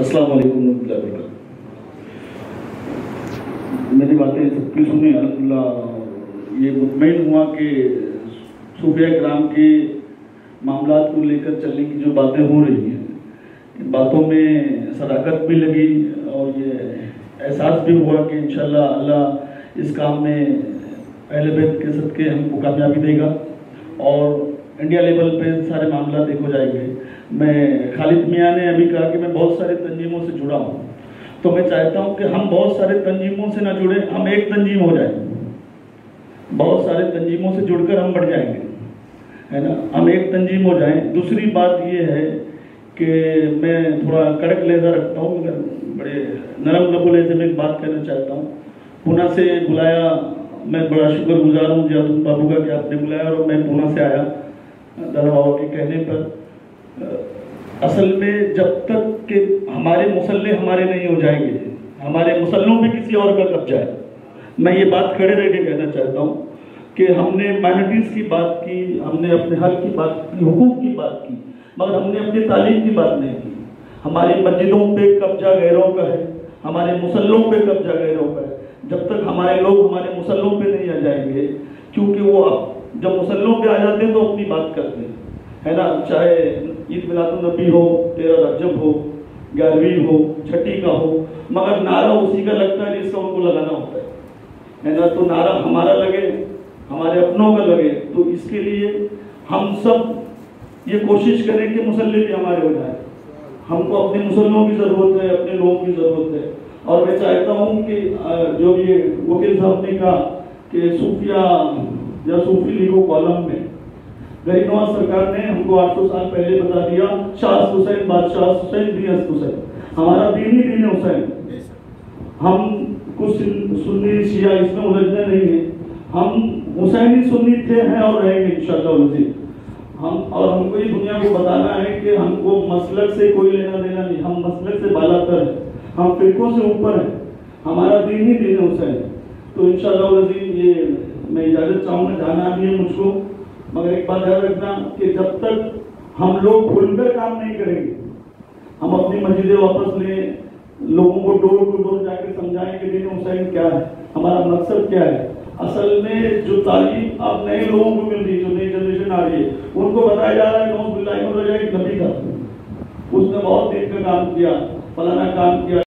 अस्सलाम वालेकुम रहमतुल्लाहि व बरकातहू। मेरी बातें सबकी सुनी अल्हम्दुलिल्लाह। ये मुतमईन हुआ कि सूफिया किराम के मामलात को लेकर चलने की जो बातें हो रही हैं, इन बातों में सदाकत भी लगी और ये एहसास भी हुआ कि इंशाअल्लाह अल्लाह इस काम में अहले बैत के सदके हमको कामयाबी देगा और इंडिया लेवल पे सारे मामला देखो जाएंगे। मैं खालिद मियाँ ने अभी कहा कि मैं बहुत सारे तंजीमों से जुड़ा हूँ, तो मैं चाहता हूँ कि हम बहुत सारे तंजीमों से ना जुड़े, हम एक तंजीम हो जाए। बहुत सारे तंजीमों से जुड़कर हम बढ़ जाएंगे, है ना, हम एक तंजीम हो जाएं। दूसरी बात ये है कि मैं थोड़ा कड़क लहजा रखता हूँ मगर बड़े नरम लबों से मैं एक बात कहना चाहता हूँ। पूना से बुलाया, मैं बड़ा शुक्रगुजार हूँ जियादुल बाबू का कि आपने बुलाया और मैं पूना से आया दादा बाबा के कहने पर। असल में जब तक कि हमारे मुसल्ले हमारे नहीं हो जाएंगे, हमारे मुसल्लों पे किसी और का कब्जा है। मैं ये बात खड़े रह के कहना चाहता हूँ कि हमने माइनॉरिटीज़ की बात की, हमने अपने हक की बात की, हुकूक की बात की, मगर हमने अपनी तालीम की बात नहीं की। हमारी मस्जिदों पे कब्जा गैरों का है, हमारे मुसल्लों पे कब्जा गैरों का है। जब तक हमारे लोग हमारे मुसल्लों पे नहीं आ जाएंगे, क्योंकि वो अब जब मुसल्लों पे आ जाते हैं तो अपनी बात करते हैं, है ना, चाहे ईद मिलादुन्नबी हो, 13 रजब हो, 11वीं हो, छठी का हो, मगर नारा उसी का लगता है जिसका उनको लगाना होता है ना। तो नारा हमारा लगे, हमारे अपनों का लगे, तो इसके लिए हम सब ये कोशिश करें कि मुसल्ले भी हमारे हो जाए। हमको अपने मुसल्लों की ज़रूरत है, अपने लोगों की ज़रूरत है। और मैं चाहता हूँ कि जो ये वकील साहब ने कहा कि सूफिया या सूफी लीगो कॉलम में गरीब नवाज सरकार ने हमको 800 साल पहले बता दिया, शाह हुसैन बादशाह हुसैन भी हुसैन, हमारा दीन ही दीन हुसैन। हम कुछ सुन्नी शिया इसमें उलझने नहीं है, हम हुसैनी सुन्नी थे, हैं और रहेंगे इंशाअल्लाह। हम और हमको ये दुनिया को बताना है कि हमको मसलक से कोई लेना देना नहीं, हम मसलक से बालातर हैं, हम फिरकों से ऊपर हैं, हमारा दीन ही दीन हुसैन। तो इंशाअल्लाह ये मैं इजाज़त चाहूँगा, जाना भी है मुझको, मगर एक बात याद रखना कि जब तक हम लोग खुलकर काम नहीं करेंगे, हम अपनी मस्जिदें वापस लें, लोगों को डोर टू डोर जाकर समझाएं कि दीन हुसैन क्या है, हमारा मकसद क्या है। असल में जो तालीम अब नए लोगों को मिल रही है, जो नई जनरेशन आ रही है, उनको बताया जा रहा है नबी का, उसने बहुत दिन का काम किया, फलाना काम किया।